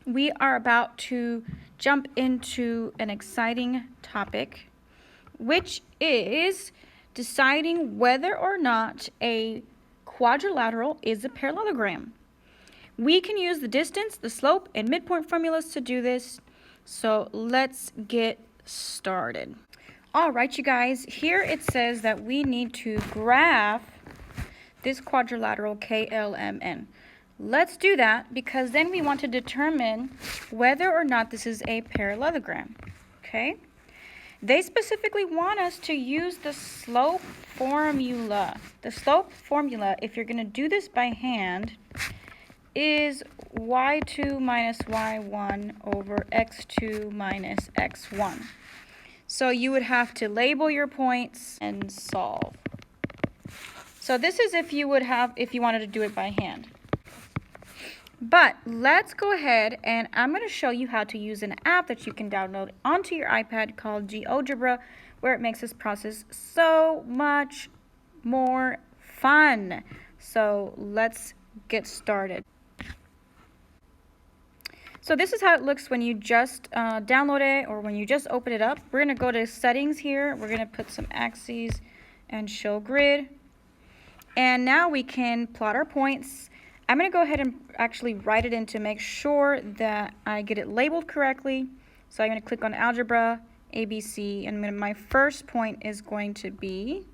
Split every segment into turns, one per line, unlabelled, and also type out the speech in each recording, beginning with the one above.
we are about to jump into an exciting topic, which is deciding whether or not a quadrilateral is a parallelogram. We can use the distance, the slope, and midpoint formulas to do this, so let's get started. All right, you guys, here it says that we need to graph this quadrilateral KLMN. Let's do that because then we want to determine whether or not this is a parallelogram, okay? They specifically want us to use the slope formula. The slope formula, if you're going to do this by hand, is y2 minus y1 over x2 minus x1. So you would have to label your points and solve. So this is if you wanted to do it by hand. But let's go ahead and I'm going to show you how to use an app that you can download onto your iPad called GeoGebra, where it makes this process so much more fun. So let's get started. So this is how it looks when you just download it or when you just open it up. We're going to go to settings here. We're going to put some axes and show grid. And now we can plot our points. I'm going to go ahead and actually write it in to make sure that I get it labeled correctly. So I'm going to click on Algebra, ABC, and my first point is going to be,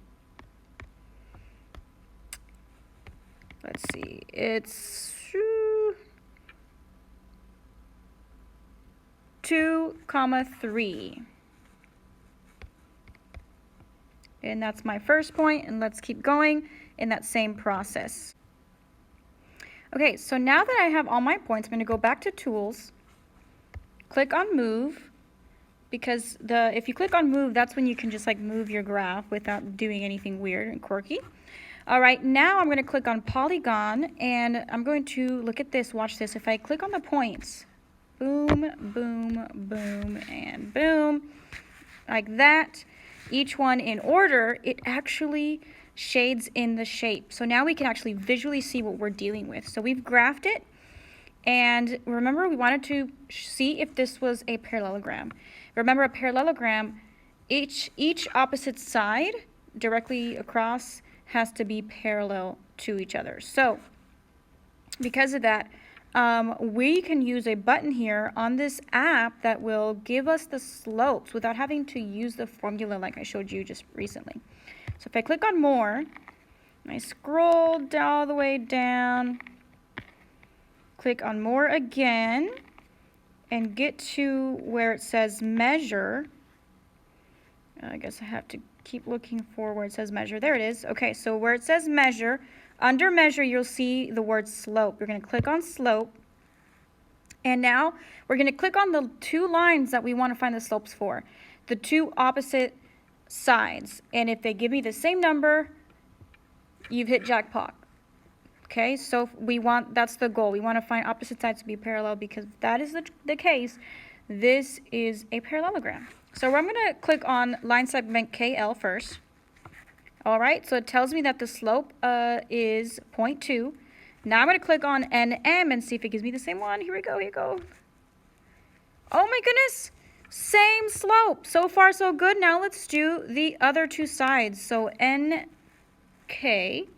let's see, it's 2, 3. And that's my first point, and let's keep going in that same process. Okay, so now that I have all my points, I'm going to go back to Tools, click on Move, because if you click on Move, that's when you can just like move your graph without doing anything weird and quirky. All right, now I'm going to click on Polygon, and I'm going to look at this. Watch this. If I click on the points, boom, boom, boom, and boom, like that, each one in order, it actually shades in the shape. So now we can actually visually see what we're dealing with. So we've graphed it, and remember we wanted to see if this was a parallelogram. Remember, a parallelogram, each opposite side directly across has to be parallel to each other. So because of that, we can use a button here on this app that will give us the slopes without having to use the formula like I showed you just recently. So if I click on More, I scroll all the way down, click on More again, and get to where it says Measure. I guess I have to keep looking for where it says Measure. There it is. Okay, so where it says Measure, under Measure, you'll see the word Slope. You're going to click on Slope. And now we're going to click on the two lines that we want to find the slopes for, the two opposite sides. And if they give me the same number, you've hit jackpot. Okay, so that's the goal. We want to find opposite sides to be parallel, because if that is the case, this is a parallelogram. So I'm going to click on line segment KL first. All right, so it tells me that the slope is 0.2. Now I'm going to click on NM and see if it gives me the same one. Here we go, here we go. Oh my goodness, same slope. So far, so good. Now let's do the other two sides. So NK.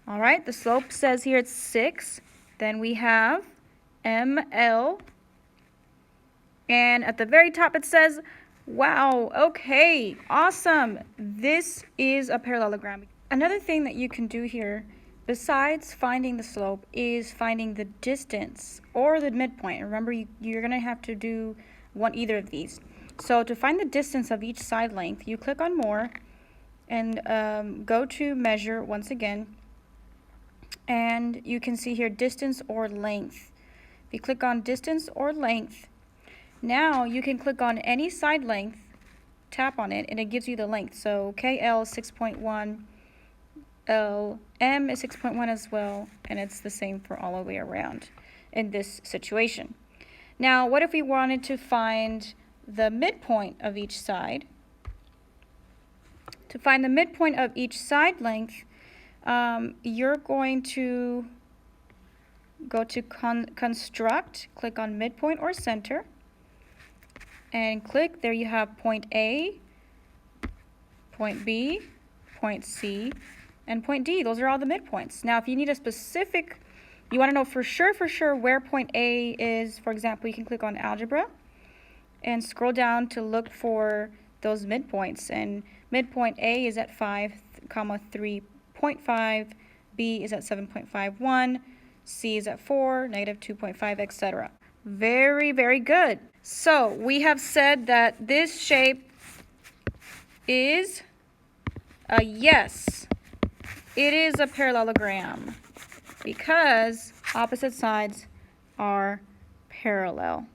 All right, the slope says here it's 6. Then we have ML. And at the very top it says, wow, okay, awesome. This is a parallelogram. Another thing that you can do here, besides finding the slope, is finding the distance or the midpoint. Remember, you're going to have to do either of these. So to find the distance of each side length, you click on More and go to Measure once again. And you can see here distance or length. If you click on distance or length, now you can click on any side length, tap on it, and it gives you the length. So KL is 6.1, LM is 6.1 as well, and it's the same for all the way around in this situation. Now, what if we wanted to find the midpoint of each side? To find the midpoint of each side length, you're going to go to construct, click on midpoint or center, and click, there you have point A, point B, point C, and point D. Those are all the midpoints. Now, if you need a specific, you want to know for sure where point A is, for example, you can click on algebra and scroll down to look for those midpoints. And midpoint A is at 5,3.5, B is at 7.51, C is at 4, -2.5, etc. Very, very good. So we have said that this shape is a yes. It is a parallelogram because opposite sides are parallel.